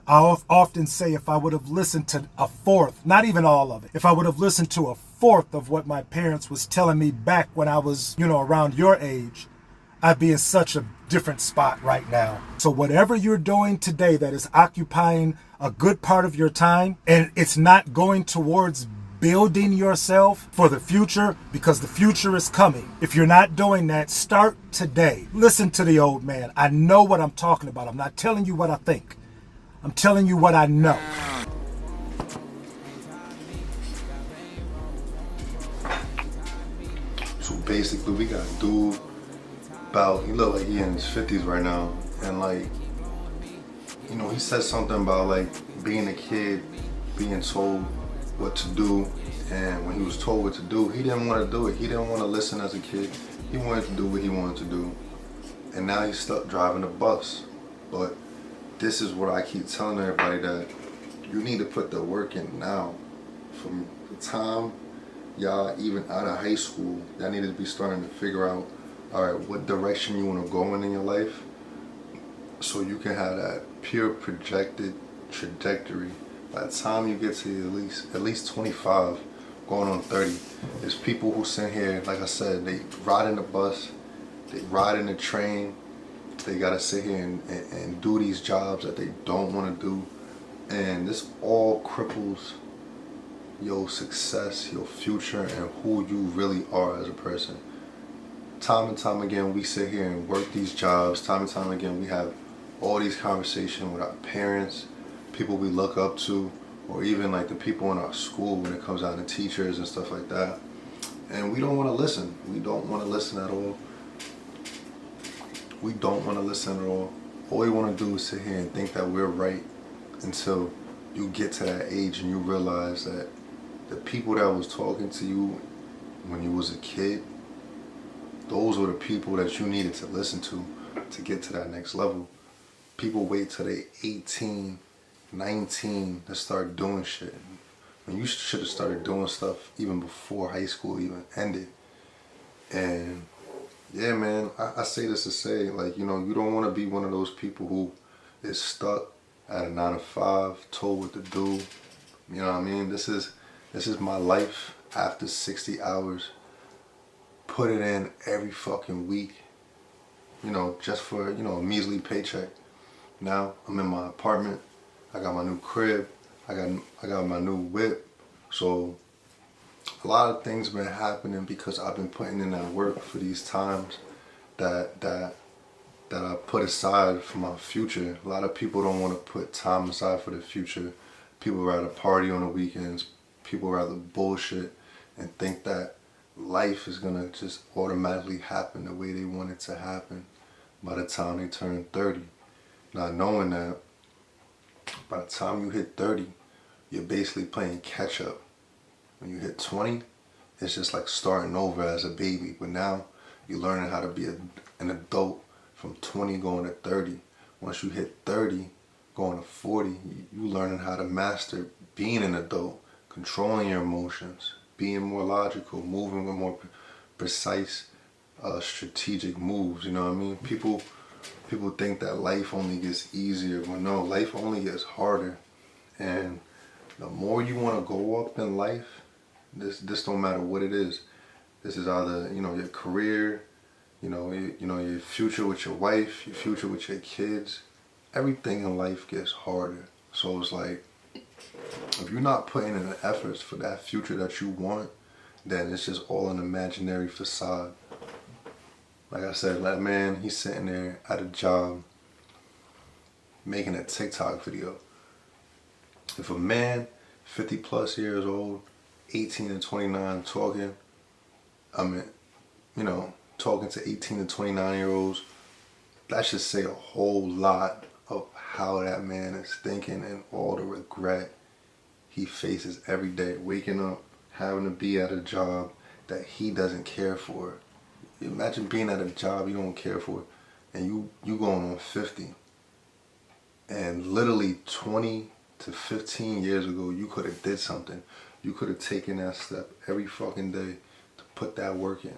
often say if I would have listened to a fourth, not even all of it, if I would have listened to a fourth of what my parents was telling me back when I was, around your age, I'd be in such a different spot right now. So whatever you're doing today that is occupying a good part of your time and it's not going towards building yourself for the future, because the future is coming. If you're not doing that, start today. Listen to the old man. I know what I'm talking about. I'm not telling you what I think. I'm telling you what I know. So basically, we got a dude about, he look like he in his 50s right now. And like, he said something about like being a kid, being told what to do. And when he was told what to do, he didn't want to do it. He didn't want to listen as a kid. He wanted to do what he wanted to do. And now he's stuck driving a bus. But this is what I keep telling everybody, that you need to put the work in now. From the time y'all even out of high school, y'all need to be starting to figure out, all right, what direction you want to go in your life, so you can have that pure projected trajectory. By the time you get to at least 25, going on 30, there's people who sit here, like I said, they ride in the bus, they ride in the train, they gotta sit here and do these jobs that they don't want to do, and this all cripples your success, your future, and who you really are as a person. Time and time again, we sit here and work these jobs. Time and time again, we have all these conversations with our parents, people we look up to, or even like the people in our school when it comes down to teachers and stuff like that. And we don't want to listen. We don't want to listen at all. We don't want to listen at all. All we want to do is sit here and think that we're right, until you get to that age and you realize that the people that was talking to you when you was a kid, those were the people that you needed to listen to get to that next level. People wait till they 18, 19 to start doing shit. And you should have started doing stuff even before high school even ended. And yeah, man, I say this to say, like, you don't want to be one of those people who is stuck at a 9 to 5, told what to do. You know what I mean? This is my life after 60 hours. Put it in every fucking week, just for, a measly paycheck. Now I'm in my apartment. I got my new crib. I got my new whip. So a lot of things been happening because I've been putting in that work for these times that I put aside for my future. A lot of people don't want to put time aside for the future. People rather party on the weekends. People rather bullshit and think that life is gonna just automatically happen the way they want it to happen by the time they turn 30. Not knowing that by the time you hit 30, you're basically playing catch up. When you hit 20, it's just like starting over as a baby. But now you're learning how to be an adult from 20 going to 30. Once you hit 30, going to 40, you learning how to master being an adult, controlling your emotions, being more logical, moving with more precise, strategic moves. You know what I mean? People think that life only gets easier, but no, life only gets harder. And the more you want to go up in life, this don't matter what it is. This is either your career, your future with your wife, your future with your kids. Everything in life gets harder. So it's like, if you're not putting in the efforts for that future that you want, then it's just all an imaginary facade. Like I said, that man, he's sitting there at a job making a TikTok video. If a man 50 plus years old, 18 to 29, talking to 18 to 29-year-olds, that should say a whole lot of how that man is thinking and all the regret he faces every day, waking up, having to be at a job that he doesn't care for. Imagine being at a job you don't care for, and you going on 50. And literally 20 to 15 years ago, you could have did something. You could have taken that step every fucking day to put that work in.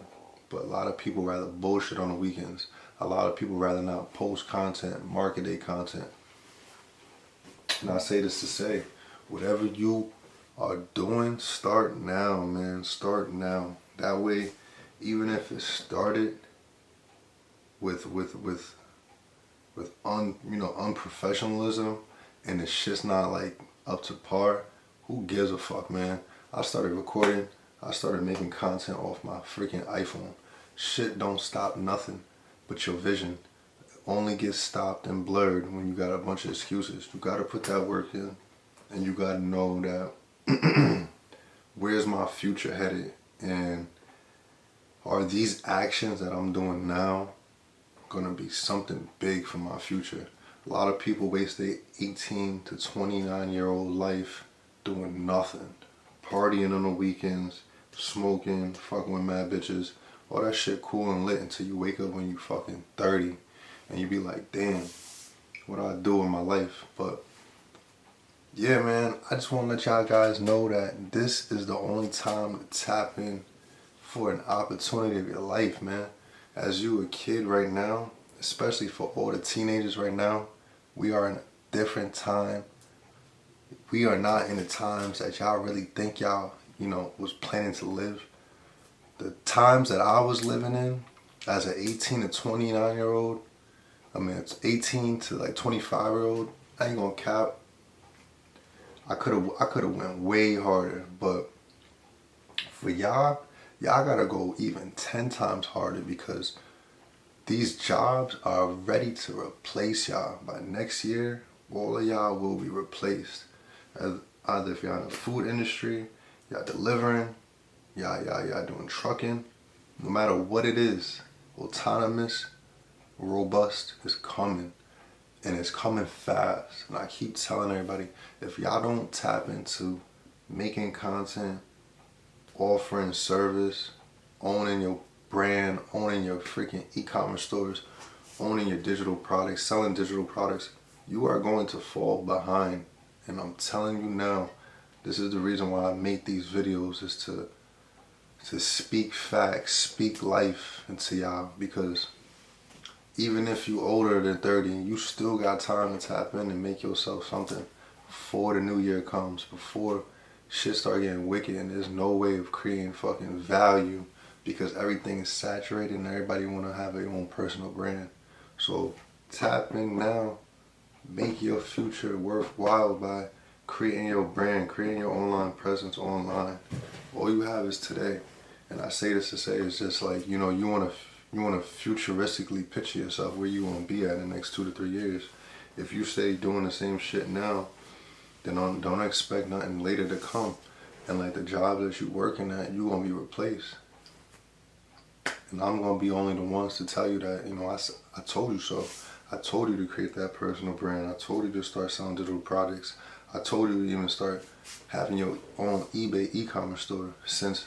But a lot of people rather bullshit on the weekends. A lot of people rather not post content, market their content. And I say this to say, whatever you are doing, start now, man. Start now. That way, even if it started with unprofessionalism and the shit's not like up to par, who gives a fuck, man? I started recording, I started making content off my freaking iPhone. Shit don't stop nothing but your vision. Only gets stopped and blurred when you got a bunch of excuses. You gotta put that work in, and you gotta know that where's my future headed, and are these actions that I'm doing now gonna be something big for my future? A lot of people waste their 18 to 29-year-old life doing nothing. Partying on the weekends, smoking, fucking with mad bitches. All that shit cool and lit until you wake up when you fucking 30 and you be like, damn, what do I do with my life? But yeah, man, I just want to let y'all guys know that this is the only time to tap in for an opportunity of your life, man. As you a kid right now, especially for all the teenagers right now, we are in a different time. We are not in the times that y'all really think y'all, was planning to live. The times that I was living in as an 18 to 29-year-old, it's 18 to like 25-year-old, I ain't gonna cap. I could have went way harder, but for y'all gotta go even 10 times harder, because these jobs are ready to replace y'all. By next year, all of y'all will be replaced. Either if y'all in the food industry, y'all delivering, y'all doing trucking, no matter what it is, autonomous, robust is coming. And it's coming fast. And I keep telling everybody, if y'all don't tap into making content, offering service, owning your brand, owning your freaking e-commerce stores, owning your digital products, selling digital products, you are going to fall behind. And I'm telling you now, this is the reason why I make these videos, is to speak facts, speak life into y'all, because even if you older than 30, you still got time to tap in and make yourself something before the new year comes, before shit start getting wicked and there's no way of creating fucking value, because everything is saturated and everybody want to have their own personal brand. So tap in now, make your future worthwhile by creating your brand, creating your online presence online. All you have is today. And I say this to say, it's just like, you want to futuristically picture yourself where you want to be at in the next 2 to 3 years. If you stay doing the same shit now, then don't expect nothing later to come. And like the job that you're working at, you're going to be replaced. And I'm going to be only the ones to tell you that, I told you so. I told you to create that personal brand. I told you to start selling digital products. I told you to even start having your own eBay e-commerce store, since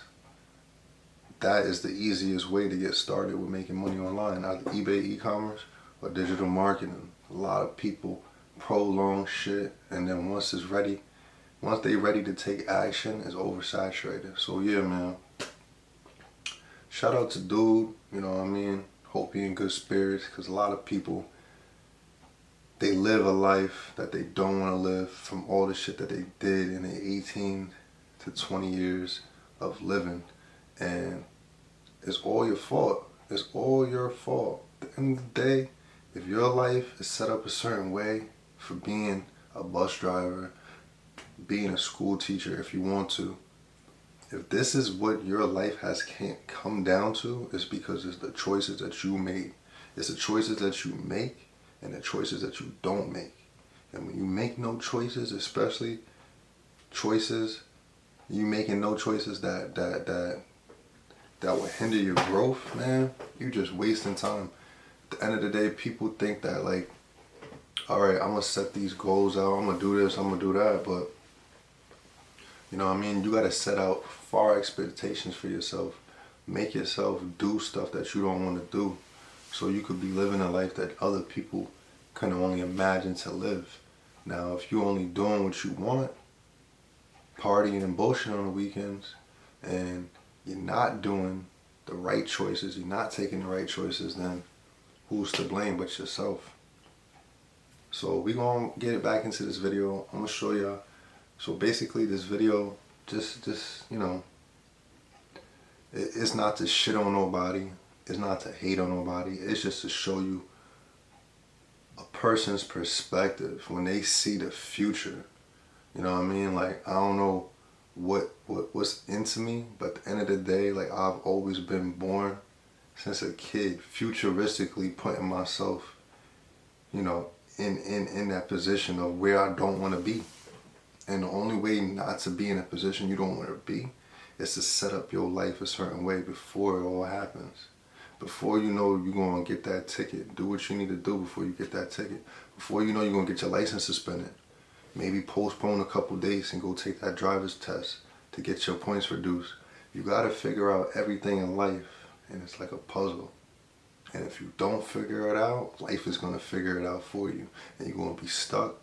that is the easiest way to get started with making money online. Either eBay e-commerce or digital marketing. A lot of people prolong shit, and then once they ready to take action, it's oversaturated. So yeah, man. Shout out to dude, Hope he in good spirits, because a lot of people, they live a life that they don't want to live from all the shit that they did in the 18 to 20 years of living. And it's all your fault. It's all your fault. At the end of the day, if your life is set up a certain way for being a bus driver, being a school teacher, if you want to, if this is what your life has come down to, it's because it's the choices that you made. It's the choices that you make and the choices that you don't make. And when you make no choices, especially choices, you making no choices that will hinder your growth, man, you just wasting time. At the end of the day, people think that like, all right, I'm gonna set these goals out, I'm gonna do this, I'm gonna do that, but you gotta set out far expectations for yourself. Make yourself do stuff that you don't want to do, so you could be living a life that other people can only imagine to live. Now, if you're only doing what you want, partying and bullshit on the weekends, and you're not doing the right choices, you're not taking the right choices, then who's to blame but yourself? So we gonna get it back into this video. I'm gonna show y'all. So basically this video, just you know, it's not to shit on nobody. It's not to hate on nobody. It's just to show you a person's perspective when they see the future. You know what I mean? Like, I don't know what's into me, but at the end of the day, like, I've always been born since a kid, futuristically putting myself, you know, in that position of where I don't want to be. And the only way not to be in a position you don't want to be is to set up your life a certain way before it all happens. Before you know you're going to get that ticket, do what you need to do before you get that ticket. Before you know you're going to get your license suspended. Maybe postpone a couple days and go take that driver's test to get your points reduced. You got to figure out everything in life, and it's like a puzzle. And if you don't figure it out, life is going to figure it out for you. And you're going to be stuck,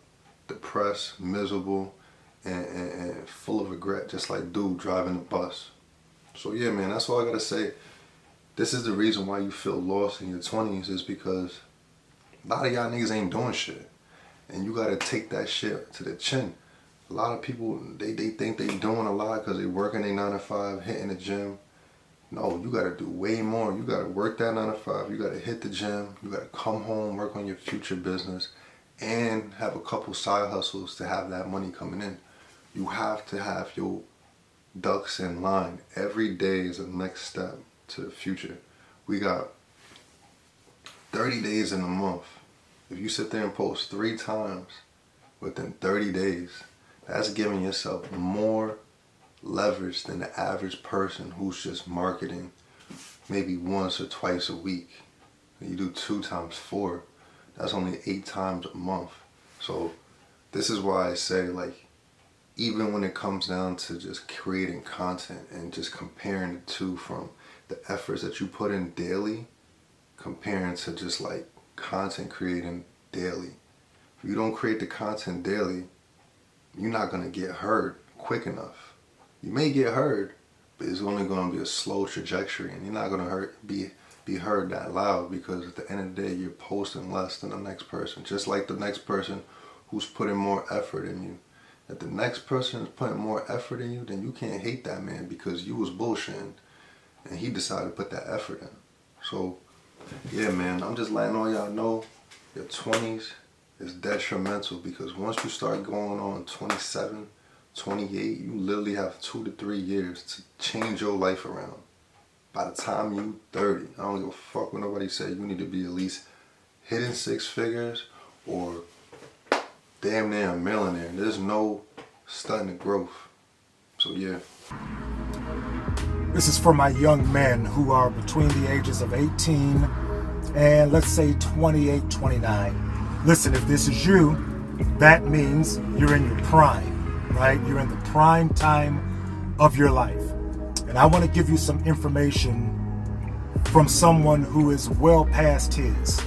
depressed, miserable, and full of regret, just like dude driving the bus. So yeah, man, that's all I got to say. This is the reason why you feel lost in your 20s, is because a lot of y'all niggas ain't doing shit. And you gotta take that shit to the chin. A lot of people, they think they doing a lot because they working a 9 to 5, hitting the gym. No, you gotta do way more. You gotta work that 9 to 5. You gotta hit the gym. You gotta come home, work on your future business, and have a couple side hustles to have that money coming in. You have to have your ducks in line. Every day is the next step to the future. We got 30 days in a month. If you sit there and post 3 times within 30 days, that's giving yourself more leverage than the average person who's just marketing maybe once or twice a week. You do 2 times 4, that's only 8 times a month. So this is why I say, like, even when it comes down to just creating content and just comparing the two, from the efforts that you put in daily comparing to just like content creating daily. If you don't create the content daily, you're not going to get heard quick enough. You may get heard, but it's only going to be a slow trajectory, and you're not going to be heard that loud, because at the end of the day, you're posting less than the next person. Just like the next person who's putting more effort in you. If the next person is putting more effort in you, then you can't hate that man because you was bullshitting and he decided to put that effort in. So, yeah, man, I'm just letting all y'all know your 20s is detrimental, because once you start going on 27, 28, you literally have 2 to 3 years to change your life around. By the time you 30, I don't give a fuck what nobody say, you need to be at least hitting 6 figures or damn near a millionaire. There's no stunting the growth. So yeah. This is for my young men who are between the ages of 18 and let's say 28, 29. Listen, if this is you, that means you're in your prime, right? You're in the prime time of your life. And I want to give you some information from someone who is well past his.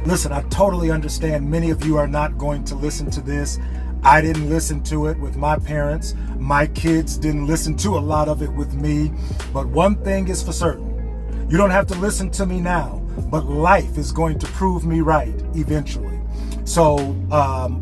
Listen, I totally understand many of you are not going to listen to this. I didn't listen to it with my parents. My kids didn't listen to a lot of it with me. But one thing is for certain. You don't have to listen to me now, but life is going to prove me right eventually. So,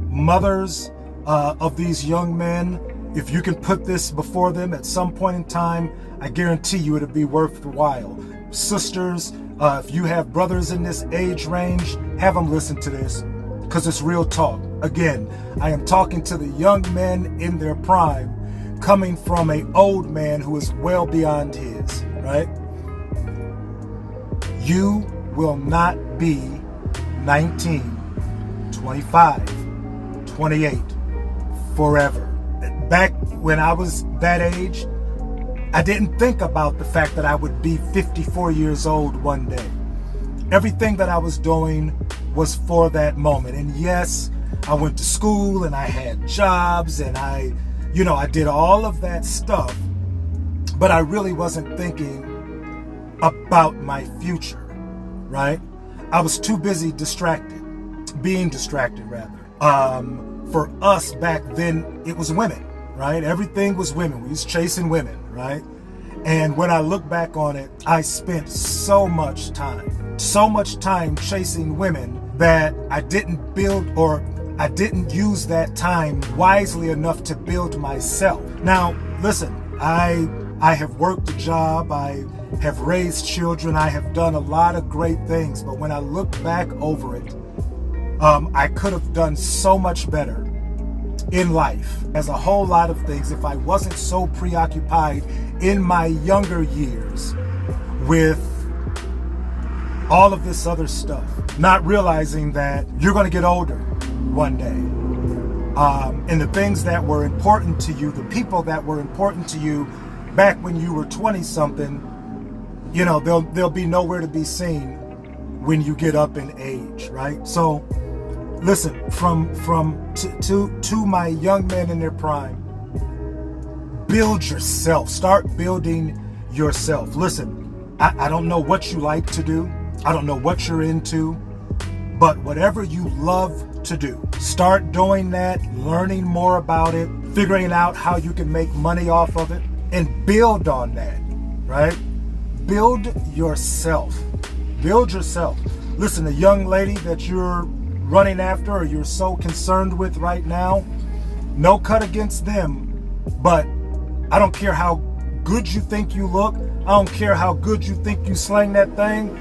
mothers of these young men, if you can put this before them at some point in time, I guarantee you it'll be worth the while. Sisters, if you have brothers in this age range, have them listen to this, because it's real talk. Again, I am talking to the young men in their prime, coming from an old man who is well beyond his, right? You will not be 19, 25, 28 forever. Back when I was that age, I didn't think about the fact that I would be 54 years old one day. Everything that I was doing was for that moment. And yes, I went to school and I had jobs and I did all of that stuff, but I really wasn't thinking about my future, right? I was too busy being distracted rather. For us back then, it was women, right? Everything was women. We was chasing women, right? And when I look back on it, I spent so much time chasing women that I didn't build, or I didn't use that time wisely enough to build myself. Now, listen, I have worked a job, I have raised children, I have done a lot of great things, but when I look back over it, I could have done so much better in life. As a whole lot of things, if I wasn't so preoccupied in my younger years with all of this other stuff, not realizing that you're going to get older one day. And the things that were important to you, the people that were important to you back when you were 20 something, you know, they'll be nowhere to be seen when you get up in age, right? So listen, to my young men in their prime, build yourself. Start building yourself. Listen, I don't know what you like to do. I don't know what you're into, but whatever you love to do, start doing that, learning more about it, figuring out how you can make money off of it, and build on that, right? Build yourself. Build yourself. Listen, the young lady that you're running after or you're so concerned with right now, no cut against them, but I don't care how good you think you look, I don't care how good you think you slang that thing,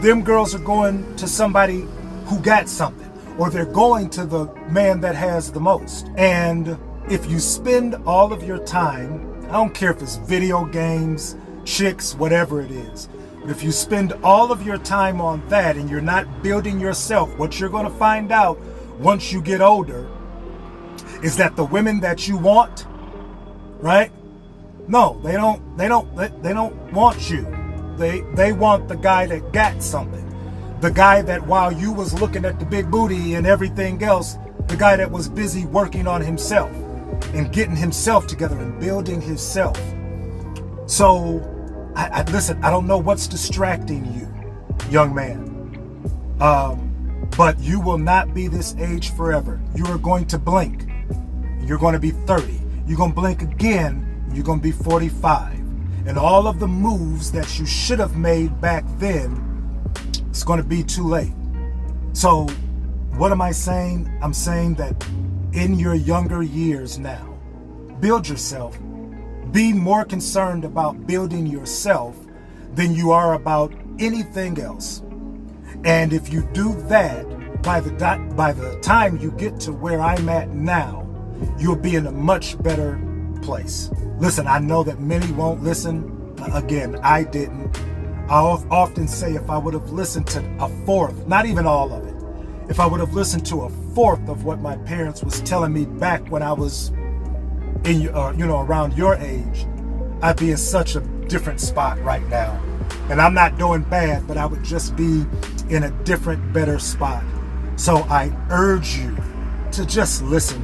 them girls are going to somebody who got something, or they're going to the man that has the most. And if you spend all of your time, I don't care if it's video games, chicks, whatever it is, but if you spend all of your time on that and you're not building yourself, what you're going to find out once you get older is that the women that you want, right? No, they don't want you. They want the guy that got something. The guy that while you was looking at the big booty and everything else, the guy that was busy working on himself and getting himself together and building himself. So, listen, I don't know what's distracting you, young man. But you will not be this age forever. You are going to blink. You're going to be 30. You're going to blink again. You're going to be 45. And all of the moves that you should have made back then, it's going to be too late. So what am I saying? I'm saying that in your younger years now, build yourself. Be more concerned about building yourself than you are about anything else. And if you do that, by the time you get to where I'm at now, you'll be in a much better place. Listen, I know that many won't listen. Again, I didn't. I often say if I would have listened to a fourth, not even all of it, if I would have listened to a fourth of what my parents was telling me back when I was in, around your age, I'd be in such a different spot right now. And I'm not doing bad, but I would just be in a different, better spot. So I urge you to just listen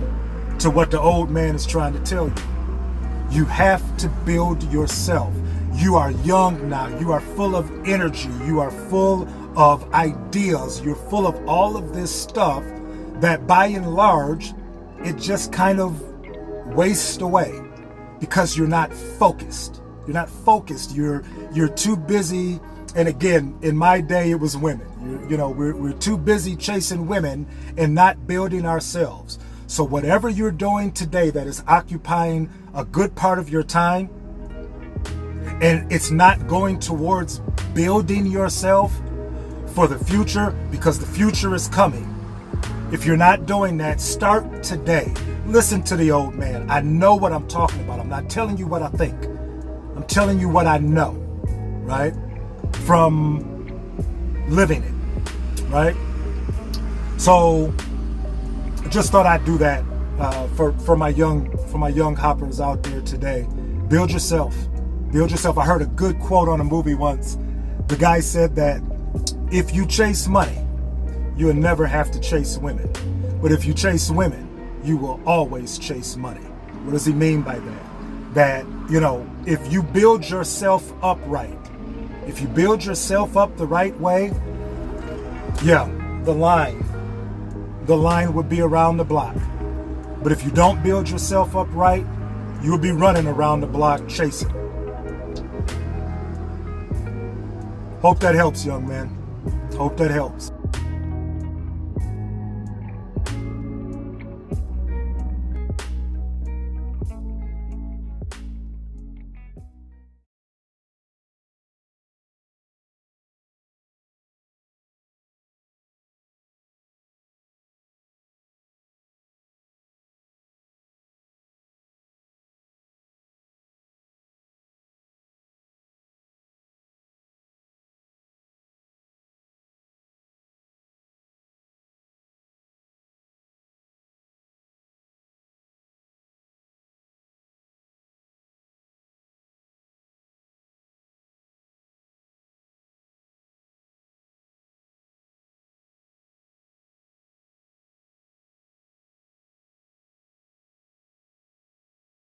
to what the old man is trying to tell you. You have to build yourself. You are young now. You are full of energy. You are full of ideas. You're full of all of this stuff that by and large, it just kind of wastes away because you're not focused. You're not focused. You're too busy. And again, in my day, it was women. We're too busy chasing women and not building ourselves. So whatever you're doing today that is occupying a good part of your time, and it's not going towards building yourself for the future, because the future is coming. If you're not doing that, start today. Listen to the old man. I know what I'm talking about. I'm not telling you what I think. I'm telling you what I know, right? From living it, right? So I just thought I'd do that for my young hoppers out there today. Build yourself. Build yourself. I heard a good quote on a movie once. The guy said that if you chase money, you'll never have to chase women. But if you chase women, you will always chase money. What does he mean by that? That, if you build yourself up right, if you build yourself up the right way, yeah, the line would be around the block. But if you don't build yourself up right, you'll be running around the block chasing. Hope that helps, young man. Hope that helps.